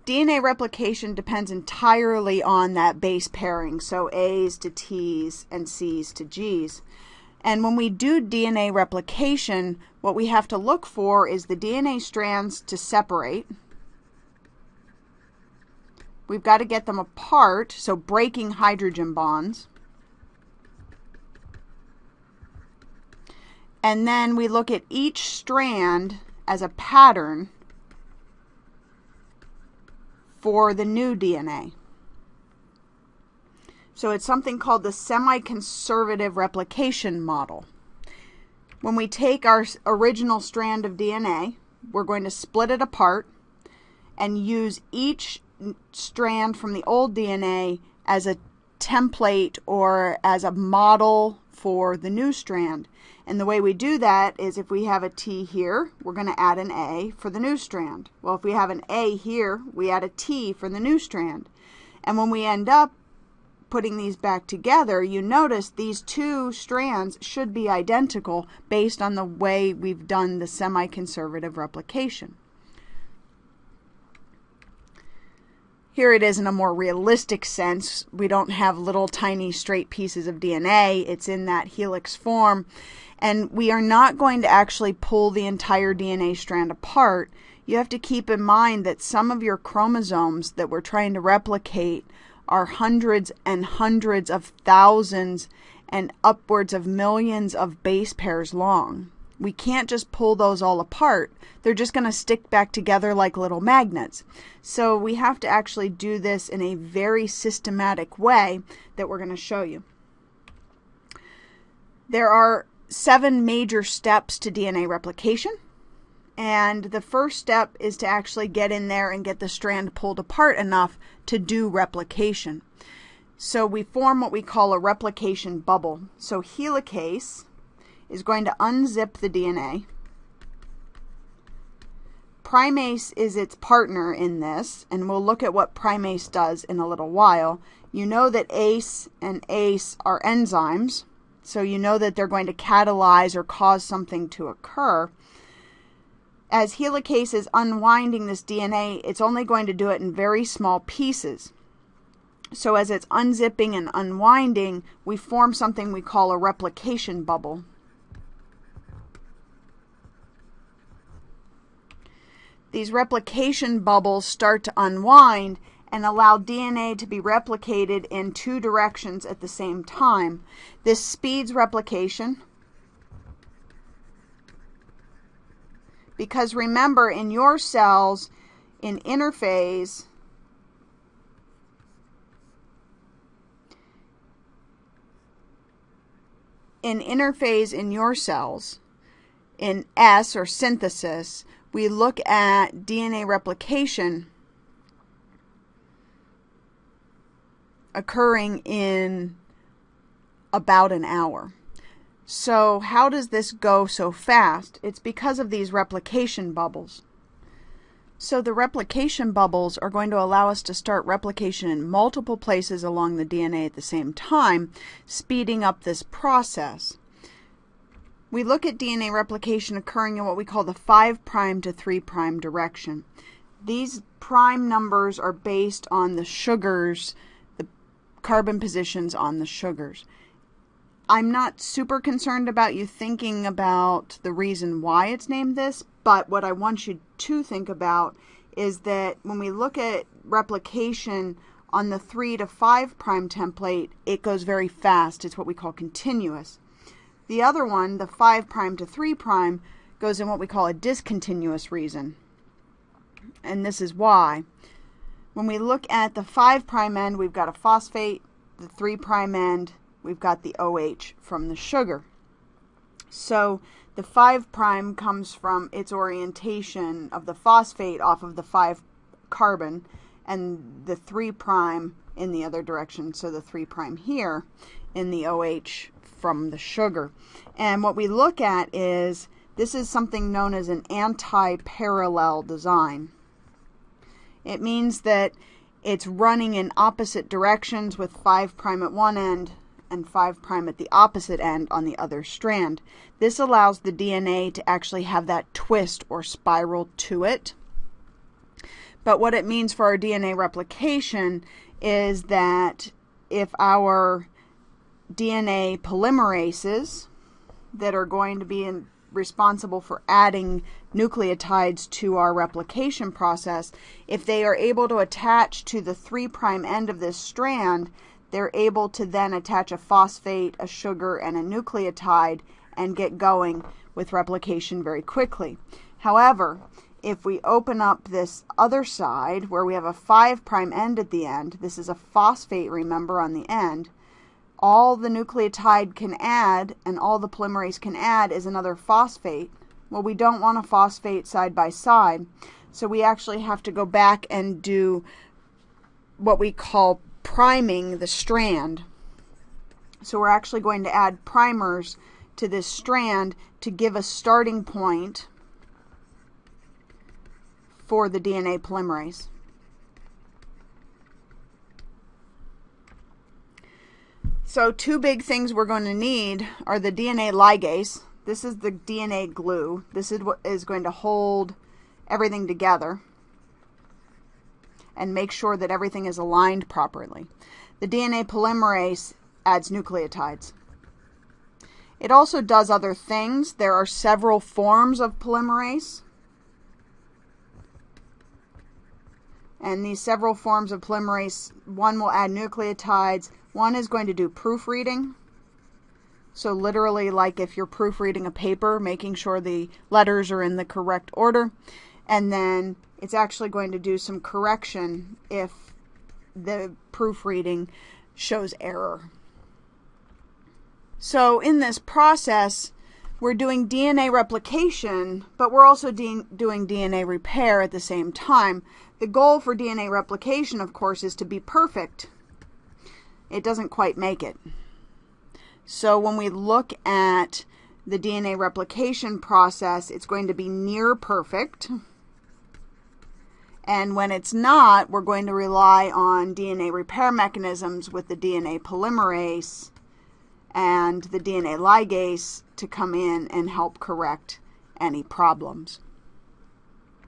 DNA replication depends entirely on that base pairing, so A's to T's and C's to G's. And when we do DNA replication, what we have to look for is the DNA strands to separate. We've got to get them apart, so breaking hydrogen bonds. And then we look at each strand as a pattern for the new DNA. So it's something called the semi-conservative replication model. When we take our original strand of DNA, we're going to split it apart and use each strand from the old DNA as a template or as a model for the new strand. And the way we do that is if we have a T here, we're going to add an A for the new strand. Well, if we have an A here, we add a T for the new strand. And when we end up putting these back together, you notice these two strands should be identical based on the way we've done the semi-conservative replication. Here it is in a more realistic sense. We don't have little tiny straight pieces of DNA. It's in that helix form. And we are not going to actually pull the entire DNA strand apart. You have to keep in mind that some of your chromosomes that we're trying to replicate are hundreds and hundreds of thousands and upwards of millions of base pairs long. We can't just pull those all apart. They're just going to stick back together like little magnets. So we have to actually do this in a very systematic way that we're going to show you. There are 7 major steps to DNA replication. And the first step is to actually get in there and get the strand pulled apart enough to do replication. So we form what we call a replication bubble. So helicase is going to unzip the DNA. Primase is its partner in this, and we'll look at what primase does in a little while. You know that ACE and ACE are enzymes, so you know that they're going to catalyze or cause something to occur. As helicase is unwinding this DNA, it's only going to do it in very small pieces. So as it's unzipping and unwinding, we form something we call a replication bubble. These replication bubbles start to unwind and allow DNA to be replicated in 2 directions at the same time. This speeds replication because remember, in your cells, in interphase, in your cells, in S or synthesis, we look at DNA replication occurring in about an hour. So how does this go so fast? It's because of these replication bubbles. So the replication bubbles are going to allow us to start replication in multiple places along the DNA at the same time, speeding up this process. We look at DNA replication occurring in what we call the 5' to 3' direction. These prime numbers are based on the sugars, the carbon positions on the sugars. I'm not super concerned about you thinking about the reason why it's named this, but what I want you to think about is that when we look at replication on the 3' to 5' template, it goes very fast. It's what we call continuous. The other one, the 5' to 3', goes in what we call a discontinuous region. And this is why. When we look at the 5' end, we've got a phosphate. The 3' end, we've got the OH from the sugar. So the 5' comes from its orientation of the phosphate off of the 5 carbon, and the 3' in the other direction, so the 3' here in the OH from the sugar. And what we look at is, this is something known as an antiparallel design. It means that it's running in opposite directions with 5' at one end and 5' at the opposite end on the other strand. This allows the DNA to actually have that twist or spiral to it. But what it means for our DNA replication is that if our DNA polymerases that are going to be responsible for adding nucleotides to our replication process, if they are able to attach to the 3' end of this strand, they're able to then attach a phosphate, a sugar, and a nucleotide and get going with replication very quickly. However, if we open up this other side where we have a 5' end at the end, this is a phosphate, remember, on the end, all the nucleotide can add and all the polymerase can add is another phosphate. Well, we don't want a phosphate side by side, so we actually have to go back and do what we call priming the strand. So we're actually going to add primers to this strand to give a starting point for the DNA polymerase. So two big things we're going to need are the DNA ligase. This is the DNA glue. This is what is going to hold everything together and make sure that everything is aligned properly. The DNA polymerase adds nucleotides. It also does other things. There are several forms of polymerase. And these several forms of polymerase, one will add nucleotides, one is going to do proofreading. So literally, like if you're proofreading a paper, making sure the letters are in the correct order. And then it's actually going to do some correction if the proofreading shows error. So in this process, we're doing DNA replication, but we're also doing DNA repair at the same time. The goal for DNA replication, of course, is to be perfect. It doesn't quite make it. So when we look at the DNA replication process, it's going to be near perfect. And when it's not, we're going to rely on DNA repair mechanisms with the DNA polymerase and the DNA ligase to come in and help correct any problems.